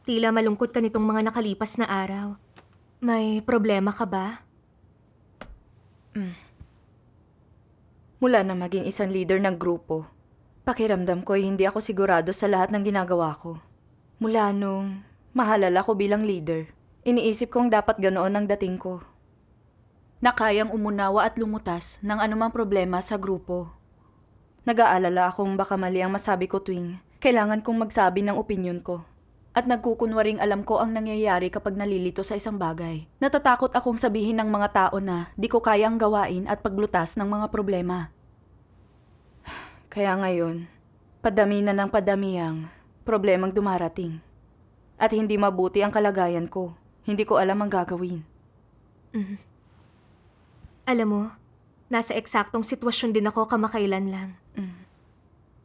Tila malungkot ka nitong mga nakalipas na araw. May problema ka ba? Mula na maging isang leader ng grupo, pakiramdam ko ay hindi ako sigurado sa lahat ng ginagawa ko. Mula nung mahalala ko bilang leader, iniisip kong dapat ganoon ang dating ko. Na kayang umunawa at lumutas ng anumang problema sa grupo. Nag-aalala akong baka mali ang masabi ko tuwing kailangan kong magsabi ng opinyon ko. At nagkukunwaring alam ko ang nangyayari kapag nalilito sa isang bagay. Natatakot akong sabihin ng mga tao na di ko kayang gawain at paglutas ng mga problema. Kaya ngayon, padami na ng padami ang problemang dumarating. At hindi mabuti ang kalagayan ko. Hindi ko alam ang gagawin. Alam mo, nasa eksaktong sitwasyon din ako kamakailan lang.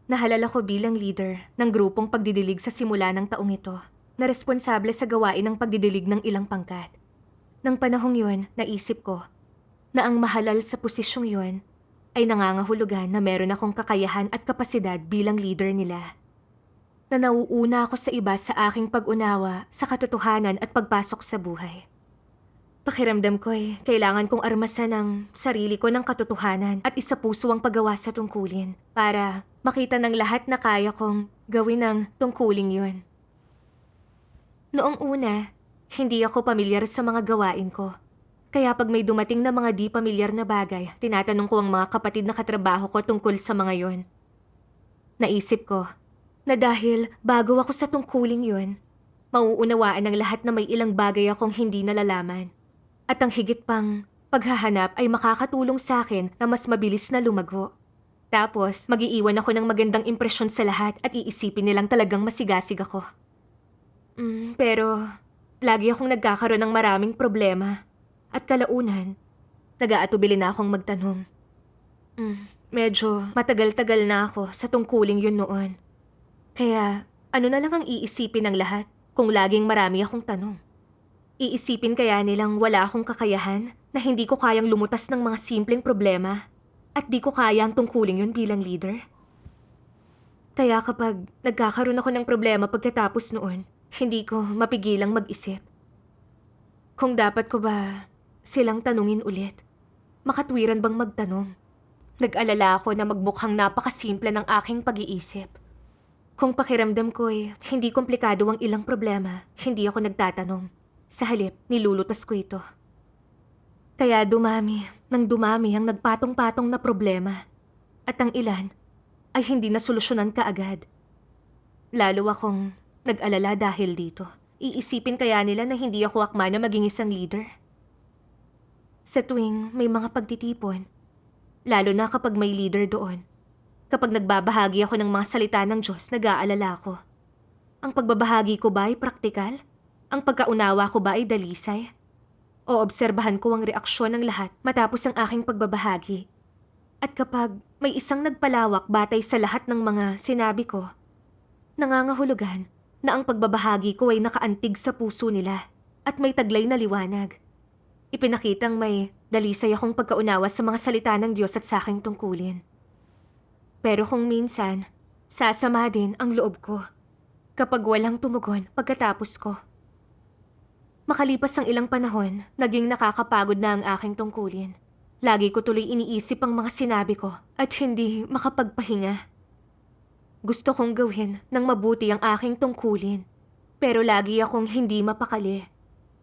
Nahalala ko bilang leader ng grupong pagdidilig sa simula ng taong ito na responsable sa gawain ng pagdidilig ng ilang pangkat. Nang panahong yun, naisip ko na ang mahalal sa posisyong yun ay nangangahulugan na meron akong kakayahan at kapasidad bilang leader nila. Na nauuna ako sa iba sa aking pag-unawa sa katotohanan at pagpasok sa buhay. Pakiramdam ko kailangan kong armasan ang sarili ko ng katotohanan at isa puso ang paggawa sa tungkulin para makita ng lahat na kaya kong gawin ang tungkuling yun. Noong una, hindi ako pamilyar sa mga gawain ko. Kaya pag may dumating na mga di pamilyar na bagay, tinatanong ko ang mga kapatid na katrabaho ko tungkol sa mga yon. Naisip ko na dahil bago ako sa tungkuling yun, mauunawaan ng lahat na may ilang bagay akong hindi nalalaman. At ang higit pang paghahanap ay makakatulong sa akin na mas mabilis na lumago. Tapos, mag-iiwan ako ng magandang impresyon sa lahat at iisipin nilang talagang masigasig ako. Pero, lagi akong nagkakaroon ng maraming problema. At kalaunan, nag-aatubili na akong magtanong. Medyo matagal-tagal na ako sa tungkuling yun noon. Kaya, ano na lang ang iisipin ng lahat kung laging marami akong tanong? Iisipin kaya nilang wala akong kakayahan na hindi ko kayang lumutas ng mga simpleng problema at di ko kaya ang tungkuling yun bilang leader? Kaya kapag nagkakaroon ako ng problema pagkatapos noon, hindi ko mapigilang mag-isip. Kung dapat ko ba silang tanungin ulit? Makatwiran bang magtanong? Nag-alala ako na magmukhang napakasimple ng aking pag-iisip. Kung pakiramdam ko hindi komplikado ang ilang problema, hindi ako nagtatanong. Sa halip, nilulutas ko ito. Kaya dumami ang nagpatong-patong na problema. At ang ilan ay hindi nasolusyonan kaagad. Lalo akong nag-alala dahil dito. Iisipin kaya nila na hindi ako akma na maging isang leader. Sa tuwing may mga pagtitipon, lalo na kapag may leader doon, kapag nagbabahagi ako ng mga salita ng Diyos, nag-aalala ako. Ang pagbabahagi ko ba ay praktikal? Ang pagkaunawa ko ba ay dalisay? O obserbahan ko ang reaksyon ng lahat matapos ang aking pagbabahagi? At kapag may isang nagpalawak batay sa lahat ng mga sinabi ko, nangangahulugan na ang pagbabahagi ko ay nakaantig sa puso nila at may taglay na liwanag. Ipinakitang may dalisay akong pagkaunawa sa mga salita ng Diyos at sa aking tungkulin. Pero kung minsan, sasama din ang loob ko kapag walang tumugon pagkatapos ko. Makalipas ang ilang panahon, naging nakakapagod na ang aking tungkulin. Lagi ko tuloy iniisip ang mga sinabi ko at hindi makapagpahinga. Gusto kong gawin ng mabuti ang aking tungkulin, pero lagi akong hindi mapakali.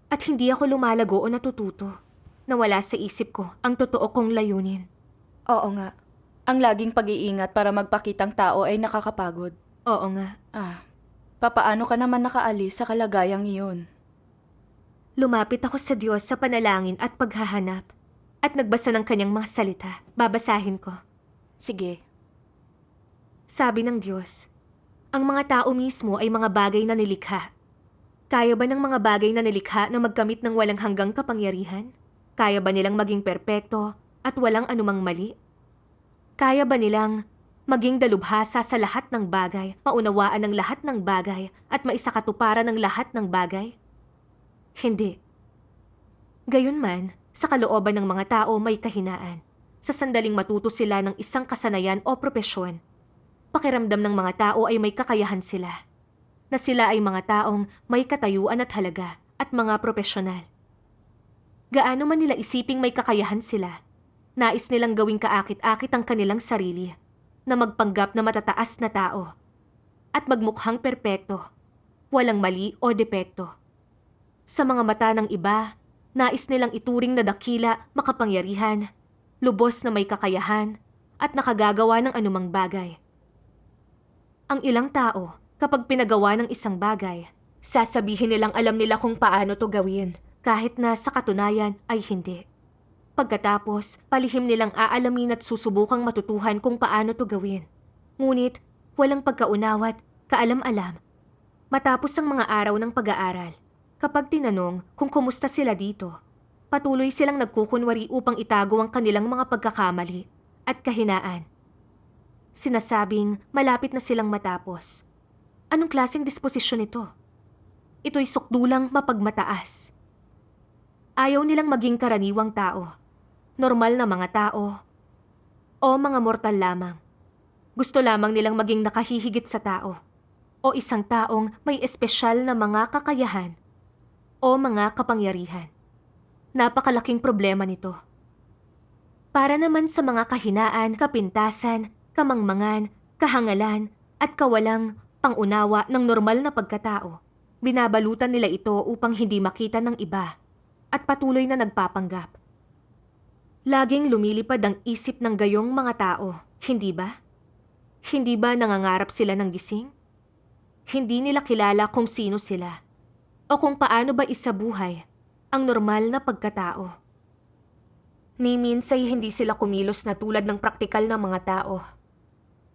At hindi ako lumalago o natututo. Nawala sa isip ko ang totoo kong layunin. Oo nga. Ang laging pag-iingat para magpakitang tao ay nakakapagod. Oo nga. Papaano ka naman nakaalis sa kalagayang iyon? Lumapit ako sa Diyos sa panalangin at paghahanap at nagbasa ng kanyang mga salita. Babasahin ko. Sige. Sabi ng Diyos, ang mga tao mismo ay mga bagay na nilikha. Kaya ba ng mga bagay na nilikha na magkamit ng walang hanggang kapangyarihan? Kaya ba nilang maging perpekto at walang anumang mali? Kaya ba nilang maging dalubhasa sa lahat ng bagay, maunawaan ng lahat ng bagay at maisakatuparan ng lahat ng bagay? Hindi. Gayunman, sa kalooban ng mga tao may kahinaan. Sa sandaling matuto sila ng isang kasanayan o propesyon, pakiramdam ng mga tao ay may kakayahan sila. na sila ay mga taong may katayuan at halaga at mga profesional. Gaano man nila isiping may kakayahan sila, nais nilang gawing kaakit-akit ang kanilang sarili na magpanggap na matataas na tao at magmukhang perpekto, walang mali o depekto. Sa mga mata ng iba, nais nilang ituring na dakila, makapangyarihan, lubos na may kakayahan, at nakagagawa ng anumang bagay. Ang ilang tao, kapag pinagawa ng isang bagay, sasabihin nilang alam nila kung paano to gawin, kahit na sa katunayan ay hindi. Pagkatapos, palihim nilang aalamin at susubukang matutuhan kung paano to gawin. Ngunit, walang pagkaunawat, kaalam-alam. Matapos ang mga araw ng pag-aaral, kapag tinanong kung kumusta sila dito, patuloy silang nagkukunwari upang itago ang kanilang mga pagkakamali at kahinaan. Sinasabing malapit na silang matapos. Anong klaseng disposisyon ito? Ito'y sukdulang mapagmataas. Ayaw nilang maging karaniwang tao, normal na mga tao, o mga mortal lamang. Gusto lamang nilang maging nakahihigit sa tao, o isang taong may espesyal na mga kakayahan o mga kapangyarihan. Napakalaking problema nito. Para naman sa mga kahinaan, kapintasan, kamangmangan, kahangalan, at kawalang pangunawa ng normal na pagkatao, binabalutan nila ito upang hindi makita ng iba at patuloy na nagpapanggap. Laging lumilipad ang isip ng gayong mga tao, hindi ba? Hindi ba nangangarap sila ng gising? Hindi nila kilala kung sino sila o kung paano ba isabuhay ang normal na pagkatao. Ni minsay hindi sila kumilos na tulad ng praktikal na mga tao.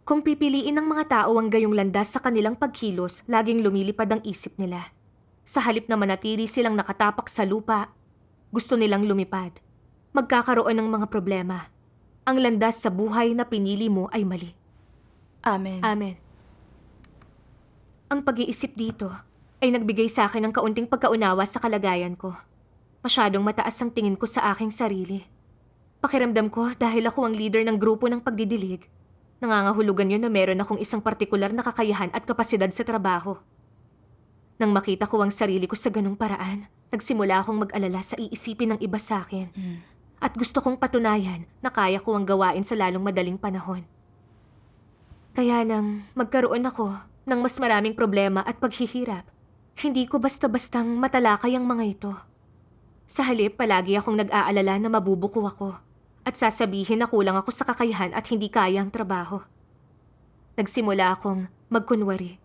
Kung pipiliin ng mga tao ang gayong landas sa kanilang pagkilos, laging lumilipad ang isip nila. Sa halip na manatili silang nakatapak sa lupa, gusto nilang lumipad. Magkakaroon ng mga problema. Ang landas sa buhay na pinili mo ay mali. Amen. Amen. Ang pag-iisip dito ay nagbigay sa akin ng kaunting pagkaunawa sa kalagayan ko. Masyadong mataas ang tingin ko sa aking sarili. Pakiramdam ko dahil ako ang leader ng grupo ng pagdidilig. Nangangahulugan yun na meron akong isang partikular na kakayahan at kapasidad sa trabaho. Nang makita ko ang sarili ko sa ganung paraan, nagsimula akong mag-alala sa iisipin ng iba sa akin. At gusto kong patunayan na kaya ko ang gawain sa lalong madaling panahon. Kaya nang magkaroon ako ng mas maraming problema at paghihirap, hindi ko basta-bastang matalakay ang mga ito. Sa halip, palagi akong nag-aalala na mabubuko ako at sasabihin na kulang ako sa kakayahan at hindi kaya ang trabaho. Nagsimula akong magkunwari.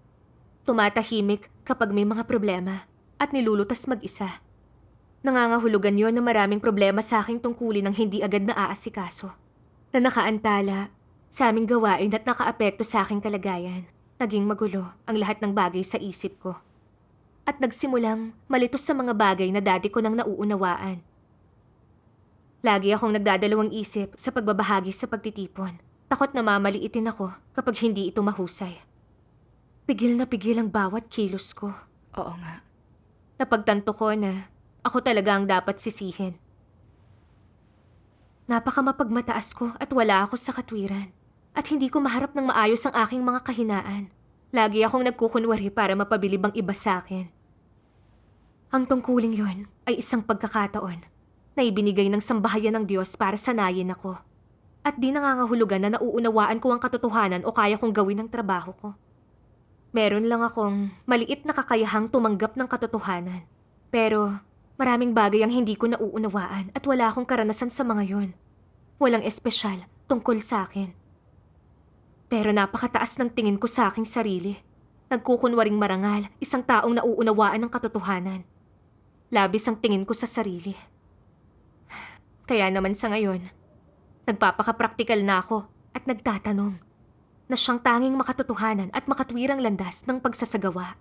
Tumatahimik kapag may mga problema at nilulutas mag-isa. Nangangahulugan yon na maraming problema sa aking tungkulin ng hindi agad na aasikaso. Na nakaantala sa aming gawain at nakaapekto sa aking kalagayan. Naging magulo ang lahat ng bagay sa isip ko. At nagsimulang malito sa mga bagay na dati ko nang nauunawaan. Lagi akong nagdadalawang isip sa pagbabahagi sa pagtitipon. Takot na mamaliitin ako kapag hindi ito mahusay. Pigil na pigil ang bawat kilos ko. Oo nga. Napagtanto ko na ako talaga ang dapat sisihin. Napakamapagmataas ko at wala ako sa katwiran. At hindi ko maharap ng maayos ang aking mga kahinaan. Lagi akong nagkukunwari para mapabilib ang iba sa akin. Ang tungkuling yon ay isang pagkakataon na ibinigay ng sambahayan ng Diyos para sanayin ako. At di nangangahulugan na nauunawaan ko ang katotohanan o kaya kong gawin ang trabaho ko. Meron lang akong maliit na kakayahang tumanggap ng katotohanan. Pero maraming bagay ang hindi ko nauunawaan at wala akong karanasan sa mga yon. Walang espesyal tungkol sa akin. Pero napakataas ng tingin ko sa aking sarili. Nagkukunwaring marangal, isang taong nauunawaan ng katotohanan. Labis ang tingin ko sa sarili. Kaya naman sa ngayon, nagpapakapraktikal na ako at nagtatanong na siyang tanging makatotohanan at makatwirang landas ng pagsasagawa.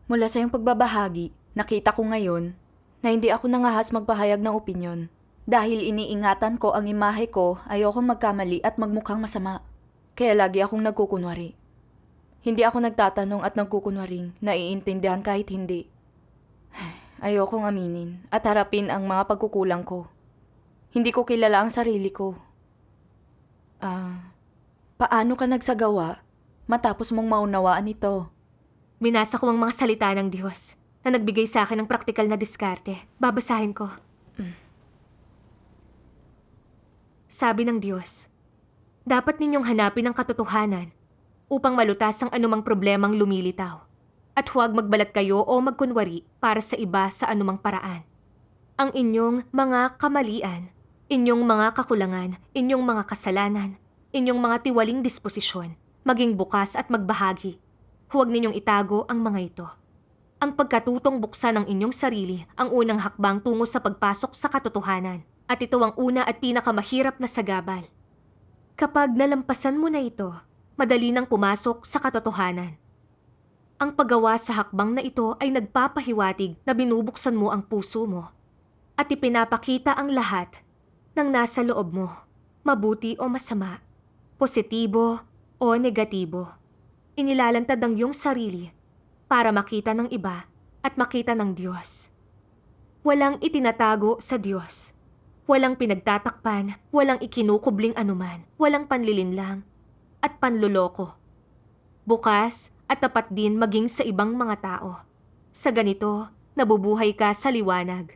Mula sa iyong pagbabahagi, nakita ko ngayon na hindi ako nangahas magpahayag ng opinyon. Dahil iniingatan ko ang imahe ko, ayokong magkamali at magmukhang masama. Kaya lagi akong nagkukunwari. Hindi ako nagtatanong at nagkukunwaring naiintindihan kahit hindi. Ayokong aminin at harapin ang mga pagkukulang ko. Hindi ko kilala ang sarili ko. Paano ka nagsagawa? matapos mong maunawaan ito. Binasa ko ang mga salita ng Diyos na nagbigay sa akin ng praktikal na diskarte. Babasahin ko. Sabi ng Diyos, dapat ninyong hanapin ang katotohanan upang malutas ang anumang problemang lumilitaw. At huwag magbalat kayo o magkunwari para sa iba sa anumang paraan. Ang inyong mga kamalian, inyong mga kakulangan, inyong mga kasalanan, inyong mga tiwaling disposisyon, maging bukas at magbahagi. Huwag ninyong itago ang mga ito. Ang pagkatutong buksan ng inyong sarili ang unang hakbang tungo sa pagpasok sa katotohanan. At ito ang una at pinakamahirap na sagabal. Kapag nalampasan mo na ito, madali nang pumasok sa katotohanan. Ang paggawa sa hakbang na ito ay nagpapahiwatig na binubuksan mo ang puso mo at ipinapakita ang lahat ng nasa loob mo, mabuti o masama, positibo o negatibo. Inilalantad ang iyong sarili para makita ng iba at makita ng Diyos. Walang itinatago sa Diyos. Walang pinagtatakpan, walang ikinukubling anuman, walang panlilinlang at panluloko. Bukas at tapat din maging sa ibang mga tao. Sa ganito, nabubuhay ka sa liwanag.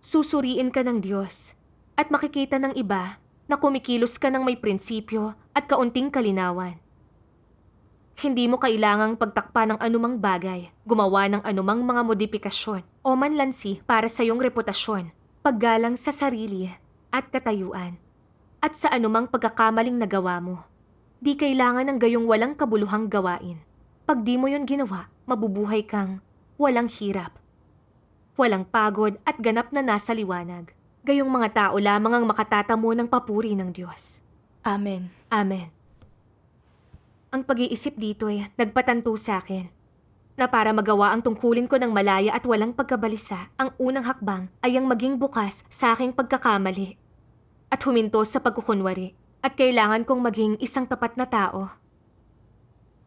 Susuriin ka ng Diyos at makikita ng iba na kumikilos ka ng may prinsipyo at kaunting kalinawan. Hindi mo kailangang pagtakpa ng anumang bagay, gumawa ng anumang mga modifikasyon o manlansi para sa iyong reputasyon, paggalang sa sarili at katayuan, at sa anumang pagkakamaling nagawa mo. Di kailangan ng gayong walang kabuluhang gawain. Pag di mo yon ginawa, mabubuhay kang walang hirap, walang pagod at ganap na nasa liwanag. Gayong mga tao lamang ang makatatamo ng papuri ng Diyos. Amen. Amen. Ang pag-iisip dito ay nagpatanto sa akin na para magawa ang tungkulin ko ng malaya at walang pagkabalisa, ang unang hakbang ay ang maging bukas sa aking pagkakamali at huminto sa pagkukunwari at kailangan kong maging isang tapat na tao.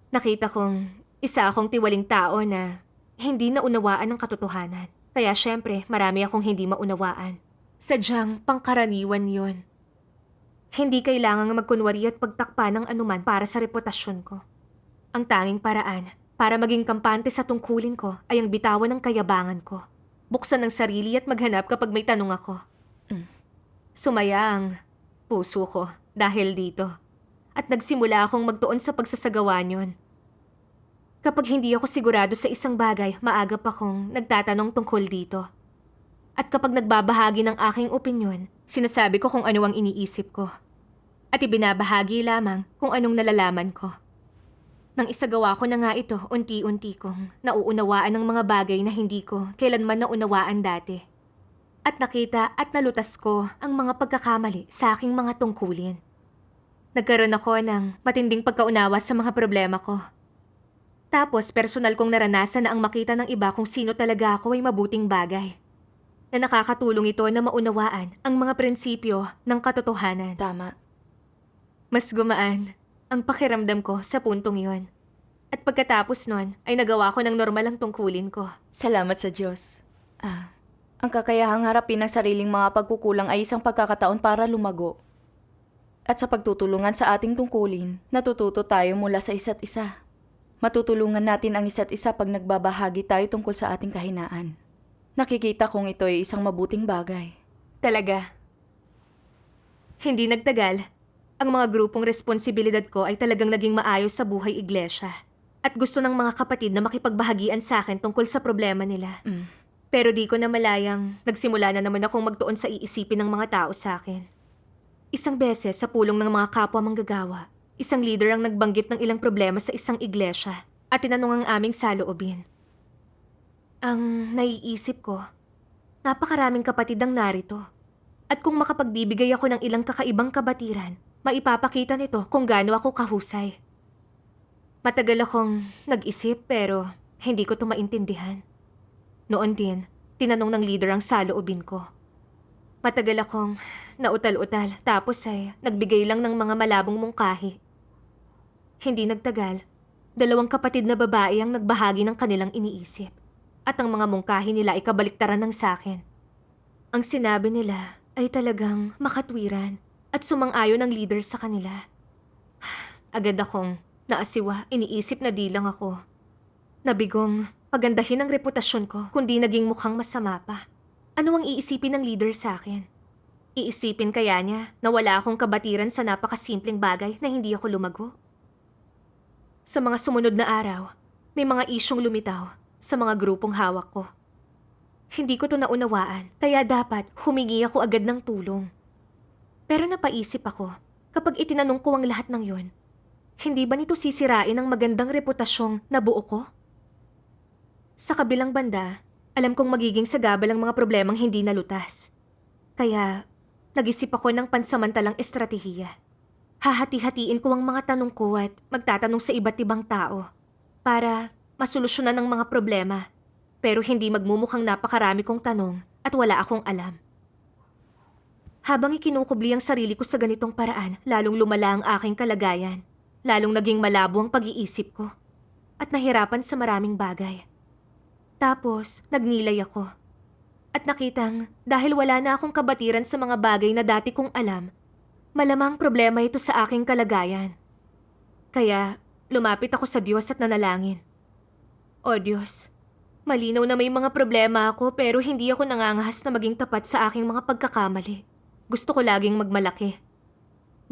Nakita kong isa akong tiwaling tao na hindi naunawaan ng katotohanan. Kaya syempre, marami akong hindi maunawaan. Sadyang pangkaraniwan yon. Hindi kailangang magkunwari at pagtakpa ng anuman para sa reputasyon ko. Ang tanging paraan para maging kampante sa tungkulin ko ay ang bitawan ng kayabangan ko. Buksan ang sarili at maghanap kapag may tanong ako. Sumaya ang puso ko dahil dito. At nagsimula akong magtuon sa pagsasagawa niyon. Kapag hindi ako sigurado sa isang bagay, maagap akong nagtatanong tungkol dito. At kapag nagbabahagi ng aking opinyon, sinasabi ko kung ano ang iniisip ko. At ibinabahagi lamang kung anong nalalaman ko. Nang isagawa ko na nga ito, unti-unti kong nauunawaan ng mga bagay na hindi ko kailanman naunawaan dati. At nakita at nalutas ko ang mga pagkakamali sa aking mga tungkulin. Nagkaroon ako ng matinding pagkaunawa sa mga problema ko. Tapos personal kong naranasan na ang makita ng iba kung sino talaga ako ay mabuting bagay. Na nakakatulong ito na maunawaan ang mga prinsipyo ng katotohanan. Tama. Mas gumaan ang pakiramdam ko sa puntong yon. At pagkatapos nun, ay nagawa ko ng normal ang tungkulin ko. Salamat sa Diyos. Ang kakayahang harapin ng sariling mga pagkukulang ay isang pagkakataon para lumago. At sa pagtutulungan sa ating tungkulin, natututo tayo mula sa isa't isa. Matutulungan natin ang isa't isa pag nagbabahagi tayo tungkol sa ating kahinaan. Nakikita kong ito ay isang mabuting bagay. Talaga. Hindi nagtagal. Ang mga grupong responsibilidad ko ay talagang naging maayos sa buhay iglesia. At gusto ng mga kapatid na makipagbahagian sa akin tungkol sa problema nila. Pero di ko na malayang nagsimula na naman akong magtuon sa iisipin ng mga tao sa akin. Isang beses sa pulong ng mga kapwa manggagawa, isang leader ang nagbanggit ng ilang problema sa isang iglesia at tinanong ang aming saloobin. Ang naiisip ko, napakaraming kapatid ang narito. At kung makapagbibigay ako ng ilang kakaibang kabatiran, maipapakita nito kung gaano ako kahusay. Matagal akong nag-isip pero hindi ko ito maintindihan. Noon din, tinanong ng leader ang saloobin ko. Matagal akong nautal-utal tapos ay nagbigay lang ng mga malabong mungkahi. Hindi nagtagal, 2 kapatid na babae ang nagbahagi ng kanilang iniisip. At ang mga mungkahi nila ay kabaliktaran ng sakin. Ang sinabi nila ay talagang makatwiran at sumang-ayon ang leader sa kanila. Agad akong Naasiwa, iniisip na di lang ako. Nabigong pagandahin ang reputasyon ko kundi naging mukhang masama pa. Ano ang iisipin ng leader sa akin? Iisipin kaya niya na wala akong kabatiran sa napakasimpleng bagay na hindi ako lumago? Sa mga sumunod na araw, may mga isyong lumitaw sa mga grupong hawak ko. Hindi ko to naunawaan, kaya dapat humingi ako agad ng tulong. Pero napaisip ako, kapag itinanong ko ang lahat ng yon, hindi ba nito sisirain ang magandang reputasyong nabuo ko? Sa kabilang banda, alam kong magiging sagabal ang mga problemang hindi nalutas. Kaya, nag-isip ako ng pansamantalang estratehiya. Hahati-hatiin ko ang mga tanong ko at magtatanong sa iba't ibang tao para masolusyonan ang mga problema, pero hindi magmumukhang napakarami kong tanong at wala akong alam. Habang ikinukubli ang sarili ko sa ganitong paraan, lalong lumala ang aking kalagayan. Lalong naging malabo ang pag-iisip ko at nahirapan sa maraming bagay. Tapos, nagnilay ako. At nakitang dahil wala na akong kabatiran sa mga bagay na dati kong alam, malamang problema ito sa aking kalagayan. Kaya, lumapit ako sa Diyos at nanalangin. O Diyos, malinaw na may mga problema ako pero hindi ako nangangahas na maging tapat sa aking mga pagkakamali. Gusto ko laging magmalaki.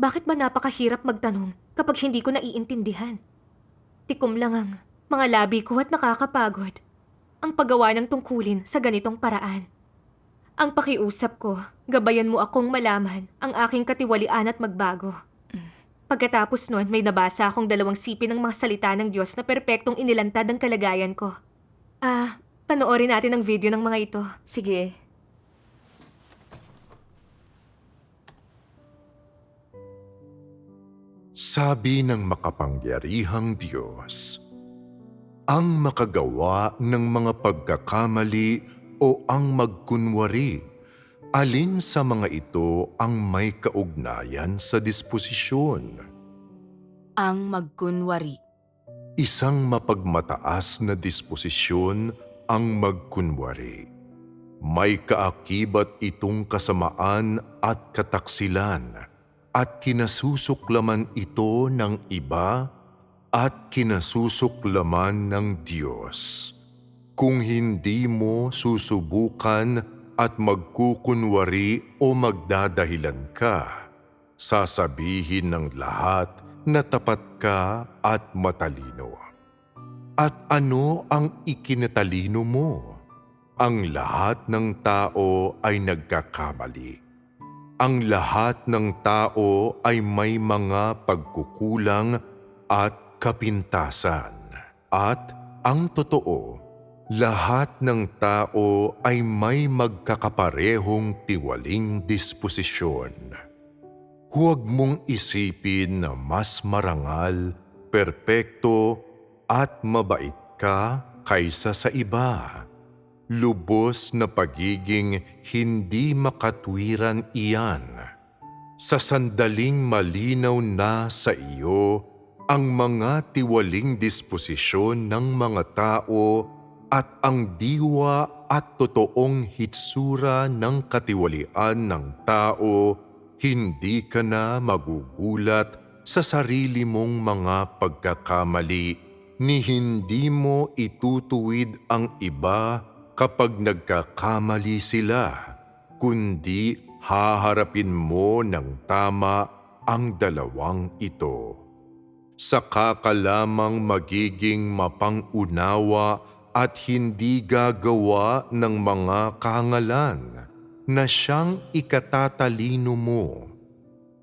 Bakit ba napakahirap magtanong kapag hindi ko naiintindihan? Tikom lang ang mga labi ko at nakakapagod ang paggawa ng tungkulin sa ganitong paraan. Ang pakiusap ko, gabayan mo akong malaman ang aking katiwalian at magbago. Pagkatapos nun, may nabasa akong 2 sipin ng mga salita ng Diyos na perpektong inilantad ang kalagayan ko. Panoorin natin ang video ng mga ito. Sige. Sabi ng makapangyarihang Diyos, ang makagawa ng mga pagkakamali o ang magkunwari, alin sa mga ito ang may kaugnayan sa disposisyon? Ang magkunwari. Isang mapagmataas na disposisyon ang magkunwari. May kaakibat itong kasamaan at kataksilan, at kinasusuklaman ito ng iba at kinasusuklaman ng Diyos. Kung hindi mo susubukan at magkukunwari o magdadahilan ka, sasabihin ng lahat na tapat ka at matalino. At ano ang ikinatalino mo? Ang lahat ng tao ay nagkakamali. Ang lahat ng tao ay may mga pagkukulang at kapintasan. At ang totoo, lahat ng tao ay may magkakaparehong tiwaling disposisyon. Huwag mong isipin na mas marangal, perpekto at mabait ka kaysa sa iba. Lubos na pagiging hindi makatwiran iyan. Sa sandaling malinaw na sa iyo ang mga tiwaling disposisyon ng mga tao at ang diwa at totoong hitsura ng katiwalian ng tao, hindi ka na magugulat sa sarili mong mga pagkakamali ni hindi mo itutuwid ang iba kapag nagkakamali sila, kundi haharapin mo ng tama ang dalawang ito. Saka ka lamang magiging mapang-unawa at hindi gagawa ng mga kahangalan na siyang ikatatalino mo.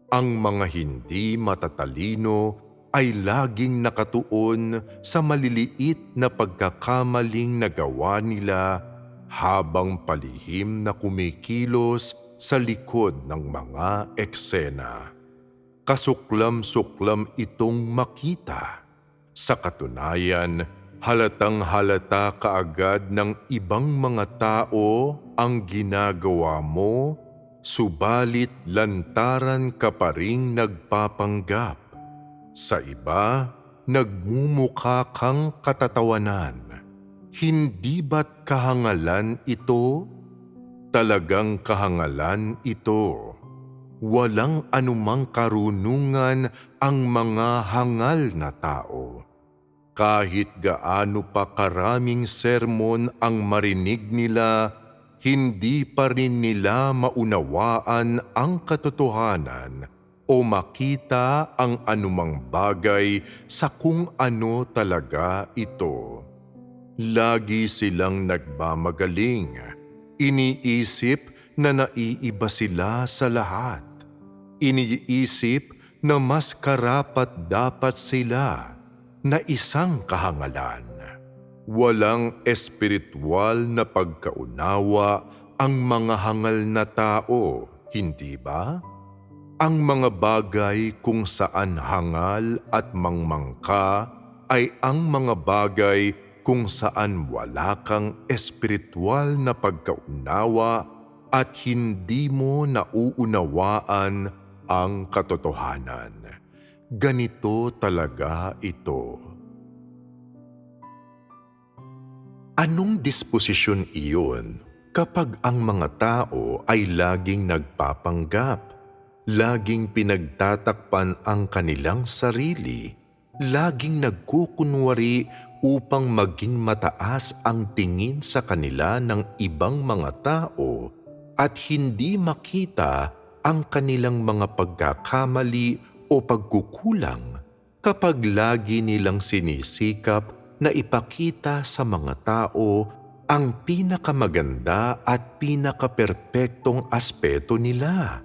Ang mga hindi matatalino ay laging nakatuon sa maliliit na pagkakamaling nagawa nila habang palihim na kumikilos sa likod ng mga eksena. Kasuklam-suklam itong makita. Sa katunayan, halatang-halata kaagad ng ibang mga tao ang ginagawa mo, subalit lantaran ka pa ring nagpapanggap. Sa iba, nagmumukha kang katatawanan. Hindi ba't kahangalan ito? Talagang kahangalan ito. walang anumang karunungan ang mga hangal na tao. Kahit gaano pa karaming sermon ang marinig nila, hindi pa rin nila maunawaan ang katotohanan o makita ang anumang bagay sa kung ano talaga ito. Lagi silang nagmamagaling. Iniisip na naiiba sila sa lahat. Iniisip na mas karapat-dapat sila na isang kahangalan. Walang espiritual na pagkaunawa ang mga hangal na tao, hindi ba? Ang mga bagay kung saan hangal at mangmangka ay ang mga bagay kung saan wala kang espiritual na pagkaunawa at hindi mo nauunawaan ang katotohanan. Ganito talaga ito. Anong disposisyon iyon kapag ang mga tao ay laging nagpapanggap, laging pinagtatakpan ang kanilang sarili, laging nagkukunwari upang maging mataas ang tingin sa kanila ng ibang mga tao at hindi makita ang kanilang mga pagkakamali o pagkukulang kapag lagi nilang sinisikap na ipakita sa mga tao ang pinakamaganda at pinakaperpektong aspeto nila.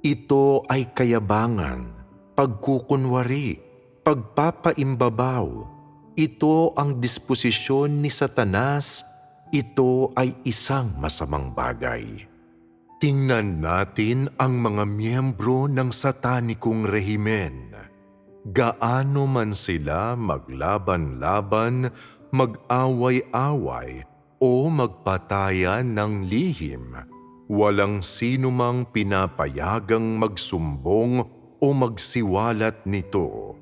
Ito ay kayabangan, pagkukunwari, pagpapaimbabaw. Ito ang disposisyon ni Satanas. Ito ay isang masamang bagay. Tingnan natin ang mga miyembro ng satanikong rehimen. Gaano man sila maglaban-laban, mag-away-away o magpatayan ng lihim, walang sinumang pinapayagang magsumbong o magsiwalat nito.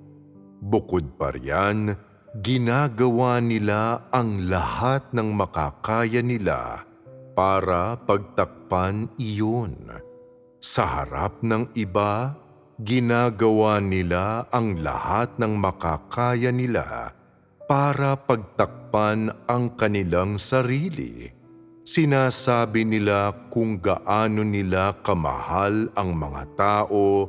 Bukod pa riyan, ginagawa nila ang lahat ng makakaya nila para pagtakpan iyon. Sa harap ng iba, ginagawa nila ang lahat ng makakaya nila para pagtakpan ang kanilang sarili. Sinasabi nila kung gaano nila kamahal ang mga tao,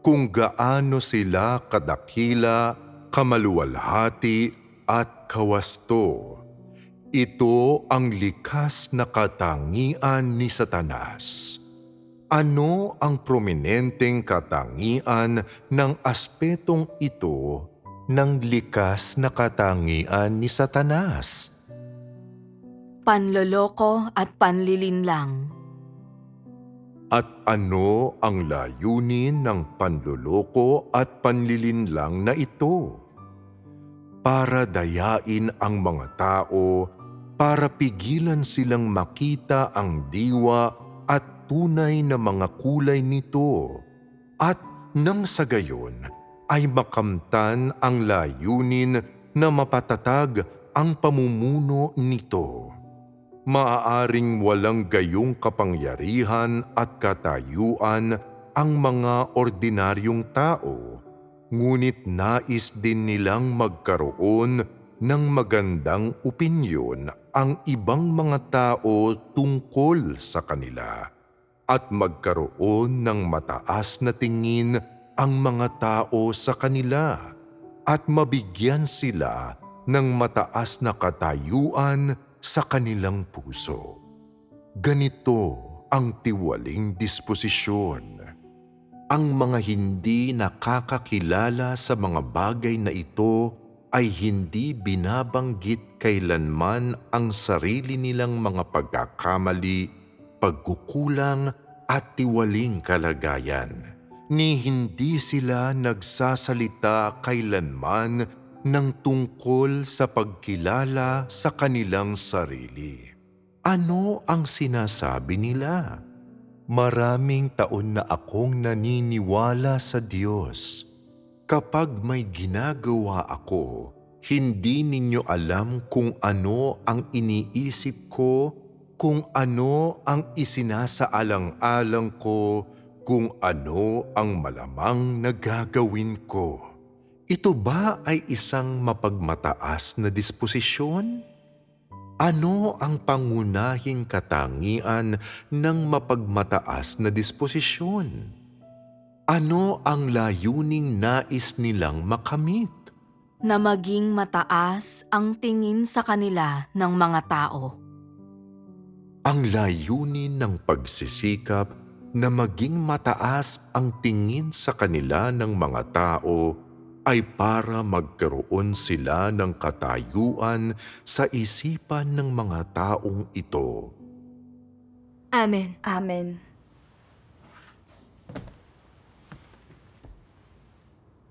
kung gaano sila kadakila, kamaluwalhati at kawasto. Ito ang likas na katangian ni Satanas. Ano ang prominenteng katangian ng aspetong ito ng likas na katangian ni Satanas? Panloloko at panlilinlang. At ano ang layunin ng panloloko at panlilinlang na ito? Para dayain ang mga tao, para pigilan silang makita ang diwa at tunay na mga kulay nito, at nang sa gayon ay makamtan ang layunin na mapatatag ang pamumuno nito. Maaaring walang gayong kapangyarihan at katayuan ang mga ordinaryong tao, ngunit nais din nilang magkaroon ng magandang opinyon ang ibang mga tao tungkol sa kanila at magkaroon ng mataas na tingin ang mga tao sa kanila at mabigyan sila ng mataas na katayuan sa kanilang puso. Ganito ang tiwaling disposisyon. Ang mga hindi nakakakilala sa mga bagay na ito ay hindi binabanggit kailanman ang sarili nilang mga pagkakamali, pagkukulang at tiwaling kalagayan. Ni hindi sila nagsasalita kailanman ng tungkol sa pagkilala sa kanilang sarili. Ano ang sinasabi nila? Maraming taon na akong naniniwala sa Diyos. Kapag may ginagawa ako, hindi ninyo alam kung ano ang iniisip ko, kung ano ang isinasaalang-alang ko, kung ano ang malamang na gagawin ko. Ito ba ay isang mapagmataas na disposisyon? Ano ang pangunahing katangian ng mapagmataas na disposisyon? Ano ang layuning nais nilang makamit? Na maging mataas ang tingin sa kanila ng mga tao. Ang layunin ng pagsisikap na maging mataas ang tingin sa kanila ng mga tao ay para magkaroon sila ng katayuan sa isipan ng mga taong ito. Amen. Amen.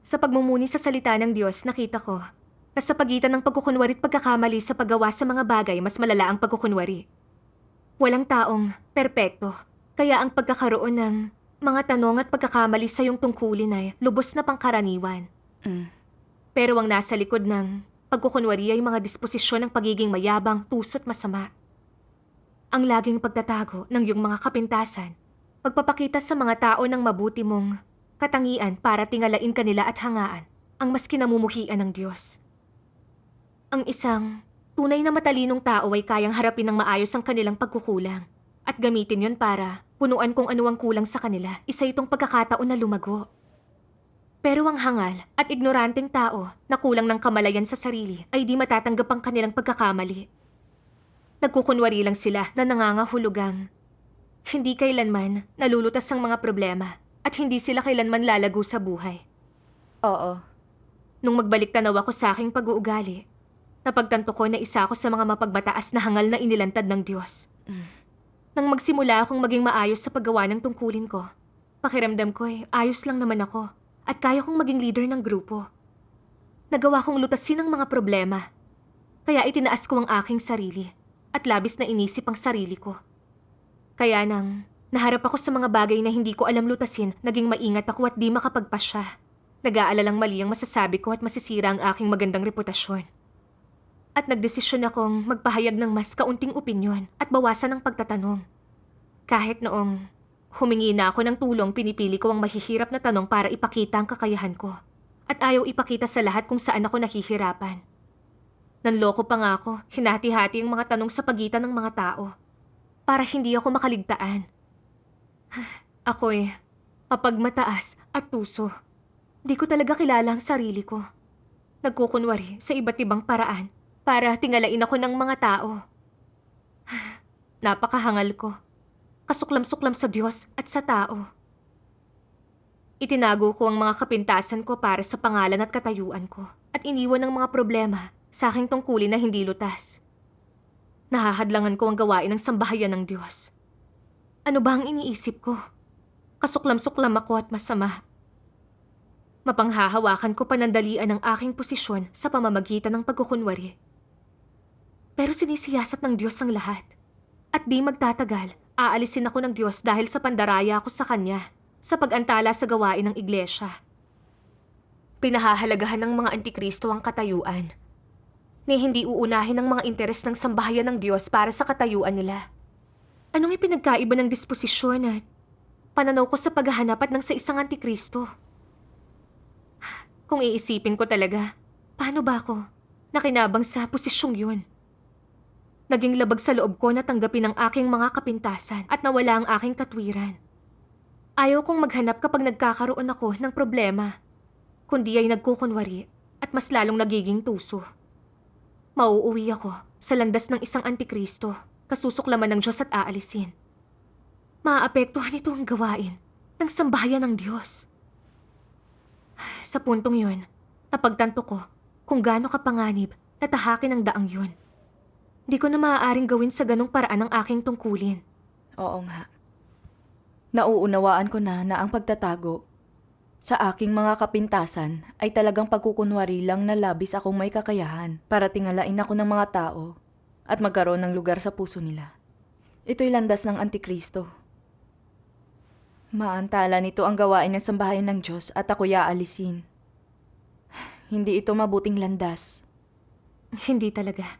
Sa pagmumuni sa salita ng Diyos, nakita ko na sa pagitan ng pagkukunwari at pagkakamali sa paggawa sa mga bagay, mas malala ang pagkukunwari. Walang taong perpekto, kaya ang pagkakaroon ng mga tanong at pagkakamali sa iyong tungkulin ay lubos na pangkaraniwan. Pero ang nasa likod ng pagkukunwari ay mga disposisyon ng pagiging mayabang, tuso't masama. Ang laging pagtatago ng iyong mga kapintasan, pagpapakita sa mga tao ng mabuti mong katangian para tingalain kanila at hangaan ang mas kinamumuhian ng Diyos. Ang isang tunay na matalinong tao ay kayang harapin ng maayos ang kanilang pagkukulang at gamitin yon para punuan kung ano ang kulang sa kanila. Isa itong pagkakataon na lumago. Pero ang hangal at ignoranteng tao na kulang ng kamalayan sa sarili ay di matatanggap ang kanilang pagkakamali. Nagkukunwari lang sila na nangangahulugang hindi kailanman nalulutas ang mga problema at hindi sila kailanman lalago sa buhay. Oo. Nung magbalik tanaw ako sa aking pag-uugali, napagtanto ko na isa ako sa mga mapagbataas na hangal na inilantad ng Diyos. Nang magsimula akong maging maayos sa paggawa ng tungkulin ko, pakiramdam ko ay ayos lang naman ako at kaya kong maging leader ng grupo. Nagawa kong lutasin ang mga problema, kaya itinaas ko ang aking sarili at labis na inisip ang sarili ko. Kaya nang naharap ako sa mga bagay na hindi ko alam lutasin, naging maingat ako at di makapagpasya. Nag-aalalang mali ang masasabi ko at masisira ang aking magandang reputasyon. At nagdesisyon akong magpahayag ng mas kaunting opinyon at bawasan ang pagtatanong. Kahit noong humingi na ako ng tulong, pinipili ko ang mahihirap na tanong para ipakita ang kakayahan ko. At ayaw ipakita sa lahat kung saan ako nahihirapan. Nanloko pa nga ako, hinati-hati ang mga tanong sa pagitan ng mga tao. Para hindi ako makaligtaan. Ako'y mapagmataas at tuso. Di ko talaga kilala ang sarili ko. Nagkukunwari sa iba't ibang paraan para tingalain ako ng mga tao. Napakahangal ko. Kasuklam-suklam sa Diyos at sa tao. Itinago ko ang mga kapintasan ko para sa pangalan at katayuan ko at iniwan ang mga problema sa aking tungkulin na hindi lutas. Nahahadlangan ko ang gawain ng sambahayan ng Diyos. Ano ba ang iniisip ko? Kasuklam-suklam ako at masama. Mapanghahawakan ko panandalian ang aking posisyon sa pamamagitan ng pagkukunwari. Pero sinisiyasat ng Diyos ang lahat. At di magtatagal, aalisin ako ng Diyos dahil sa pandaraya ako sa Kanya sa pag-antala sa gawain ng iglesia. Pinahahalagahan ng mga antikristo ang katayuan. Ni hindi uunahin ang mga interes ng sambahayan ng Diyos para sa katayuan nila. Anong ipinagkaiba ng disposisyon at pananaw ko sa paghahanap at ng sa isang antikristo? Kung iisipin ko talaga, paano ba ako nakinabang sa posisyong yun? Naging labag sa loob ko na tanggapin ang aking mga kapintasan at nawala ang aking katwiran. Ayaw kong maghanap kapag nagkakaroon ako ng problema, kundi ay nagkukunwari at mas lalong nagiging tuso. Mauuwi ako sa landas ng isang antikristo, kasusuklaman ng Diyos at aalisin. Maaapektuhan ito ang gawain ng sambahayan ng Diyos. Sa puntong yun, napagtanto ko kung gaano kapanganib na tahakin ang daang yun. Di ko na maaaring gawin sa ganong paraan ang aking tungkulin. Oo nga. Nauunawaan ko na ang pagtatago sa aking mga kapintasan ay talagang pagkukunwari lang na labis akong may kakayahan para tingalain ako ng mga tao at magkaroon ng lugar sa puso nila. Ito'y landas ng Antikristo. Maantala nito ang gawain ng sambahayan ng Diyos at ako'y aalisin. Hindi ito mabuting landas. Hindi talaga.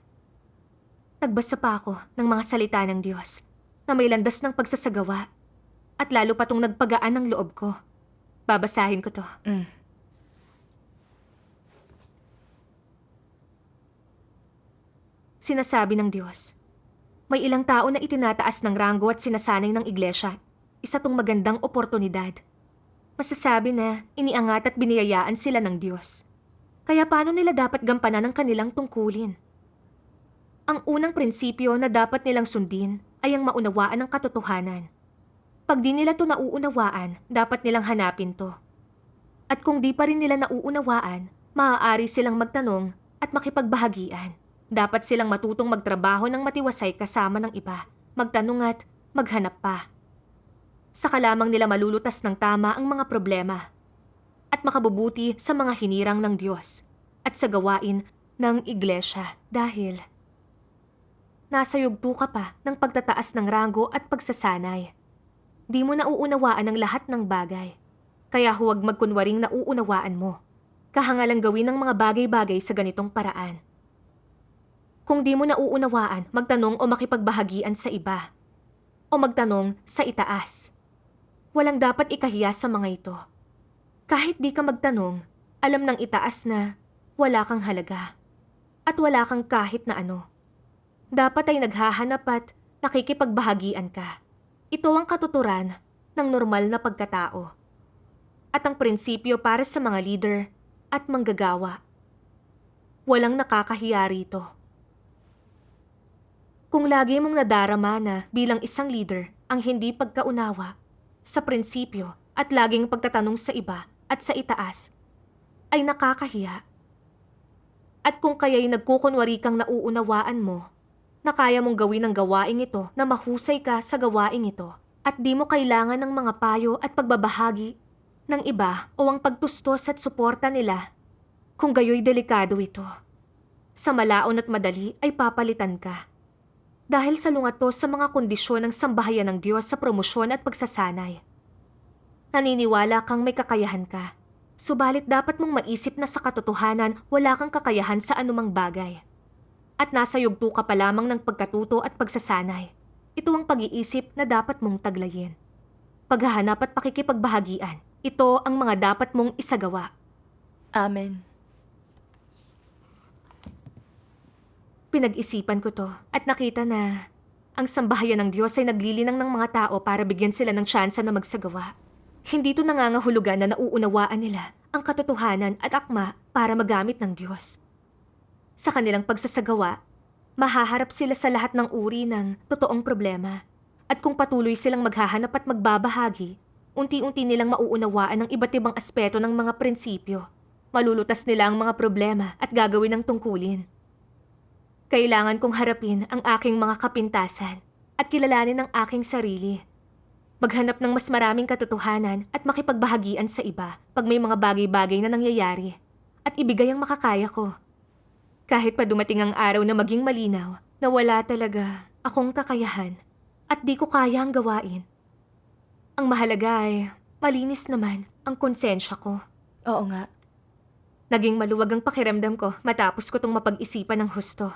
Nagbasa pa ako ng mga salita ng Diyos na may landas ng pagsasagawa At lalo pa tong nagpagaan ng loob ko. Babasahin ko to. Sinasabi ng Diyos, may ilang tao na itinataas ng ranggo at sinasanay ng iglesia. Isa tong magandang oportunidad. Masasabi na iniangat at biniyayaan sila ng Diyos. Kaya paano nila dapat gampanan ang kanilang tungkulin? Ang unang prinsipyo na dapat nilang sundin ay ang maunawaan ng katotohanan. Pag di nila to nauunawaan, dapat nilang hanapin to. At kung di pa rin nila nauunawaan, maaari silang magtanong at makipagbahagian. Dapat silang matutong magtrabaho ng matiwasay kasama ng iba, magtanong at maghanap pa. Saka lamang nila malulutas ng tama ang mga problema at makabubuti sa mga hinirang ng Diyos at sa gawain ng iglesia dahil nasa yugto ka pa ng pagtataas ng ranggo at pagsasanay. Di mo nauunawaan ang lahat ng bagay, kaya huwag magkunwaring nauunawaan mo. Kahangalang gawin ang mga bagay-bagay sa ganitong paraan. Kung di mo nauunawaan, magtanong o makipagbahagian sa iba. O magtanong sa itaas. Walang dapat ikahiya sa mga ito. Kahit di ka magtanong, alam ng itaas na wala kang halaga. At wala kang kahit na ano. Dapat ay naghahanap at nakikipagbahagian ka. Ito ang katuturan ng normal na pagkatao. At ang prinsipyo para sa mga leader at manggagawa. Walang nakakahiya rito. Kung lagi mong nadarama na bilang isang leader ang hindi pagkaunawa sa prinsipyo at laging pagtatanong sa iba at sa itaas, ay nakakahiya. At kung kaya'y nagkukunwari kang nauunawaan mo, na kaya mong gawin ang gawaing ito na mahusay ka sa gawaing ito at di mo kailangan ng mga payo at pagbabahagi ng iba o ang pagtustos at suporta nila, kung gayo'y delikado ito. Sa malaon at madali ay papalitan ka. Dahil salungat to sa mga kondisyon ng sambahayan ng Diyos sa promosyon at pagsasanay. Naniniwala kang may kakayahan ka, subalit dapat mong maisip na sa katotohanan wala kang kakayahan sa anumang bagay. At nasa yugto ka pa lamang ng pagkatuto at pagsasanay. Ito ang pag-iisip na dapat mong taglayin. Paghahanap at pakikipagbahagian, ito ang mga dapat mong isagawa. Amen. Pinag-isipan ko to at nakita na ang sambahayan ng Diyos ay naglilinang ng mga tao para bigyan sila ng tsansa na magsagawa. Hindi to nangangahulugan na nauunawaan nila ang katotohanan at akma para magamit ng Diyos. Sa kanilang pagsasagawa, mahaharap sila sa lahat ng uri ng totoong problema. At kung patuloy silang maghahanap at magbabahagi, unti-unti nilang mauunawaan ang iba't ibang aspeto ng mga prinsipyo. Malulutas nila ang mga problema at gagawin ang tungkulin. Kailangan kong harapin ang aking mga kapintasan at kilalanin ang aking sarili. Maghanap ng mas maraming katotohanan at makipagbahagian sa iba pag may mga bagay-bagay na nangyayari at ibigay ang makakaya ko. Kahit pa dumating ang araw na maging malinaw na wala talaga akong kakayahan at di ko kaya ang gawain. Ang mahalaga ay malinis naman ang konsensya ko. Oo nga. Naging maluwag ang pakiramdam ko matapos ko tong mapag-isipan ng husto.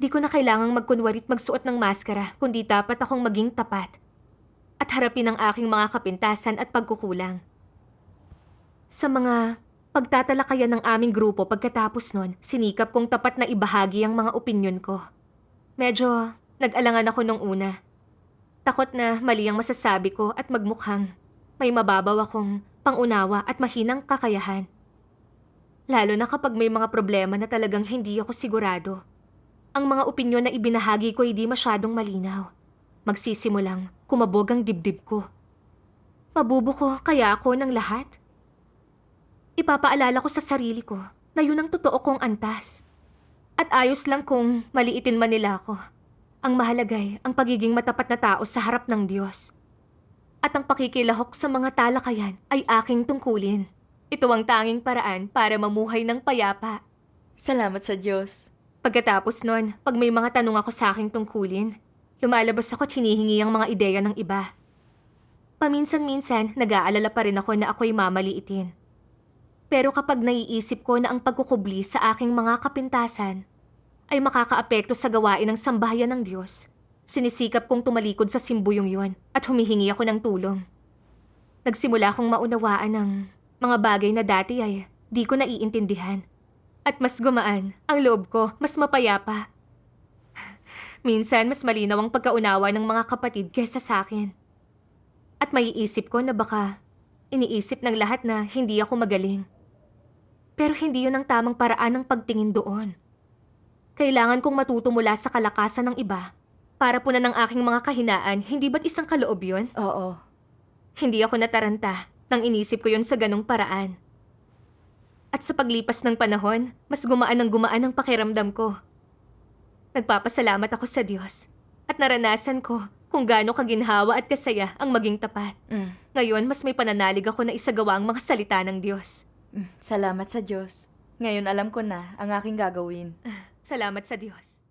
Di ko na kailangang magkunwarit magsuot ng maskara kundi dapat akong maging tapat at harapin ang aking mga kapintasan at pagkukulang. Sa mga pagtatalakayan ng aming grupo pagkatapos nun, sinikap kong tapat na ibahagi ang mga opinyon ko. Medyo nag-alangan ako nung una. Takot na mali ang masasabi ko at magmukhang may mababaw akong pangunawa at mahinang kakayahan. Lalo na kapag may mga problema na talagang hindi ako sigurado. Ang mga opinyon na ibinahagi ko ay di masyadong malinaw. Magsisimulang kumabog ang dibdib ko. Pabubuko kaya ako ng lahat? Ipapaalala ko sa sarili ko na yun ang totoo kong antas. At ayos lang kung maliitin man nila ako. Ang mahalagay ang pagiging matapat na tao sa harap ng Diyos. At ang pakikilahok sa mga talakayan ay aking tungkulin. Ito ang tanging paraan para mamuhay ng payapa. Salamat sa Diyos. Pagkatapos nun, pag may mga tanong ako sa aking tungkulin, lumalabas ako at hinihingi ang mga ideya ng iba. Paminsan-minsan, nag-aalala pa rin ako na ako'y mamaliitin. Pero kapag naiisip ko na ang pagkukubli sa aking mga kapintasan ay makakaapekto sa gawain ng sambahayan ng Diyos, Sinisikap kong tumalikod sa simbuyong yun at humihingi ako ng tulong. Nagsimula akong maunawaan ng mga bagay na dati ay di ko naiintindihan. At mas gumaan ang loob ko, mas mapayapa. Minsan, mas malinaw ang pagkaunawa ng mga kapatid kesa sa akin. At maiisip ko na baka iniisip ng lahat na hindi ako magaling. Pero hindi yun ang tamang paraan ng pagtingin doon. Kailangan kong matuto mula sa kalakasan ng iba para punan ng aking mga kahinaan, hindi ba't isang kaloob yun? Oo. Hindi ako nataranta nang inisip ko yun sa ganong paraan. At sa paglipas ng panahon, mas gumaan ang pakiramdam ko. Nagpapasalamat ako sa Diyos at naranasan ko kung gaano kaginhawa at kasaya ang maging tapat. Ngayon, mas may pananalig ako na isagawa ang mga salita ng Diyos. Salamat sa Diyos. Ngayon alam ko na ang aking gagawin. Salamat sa Diyos.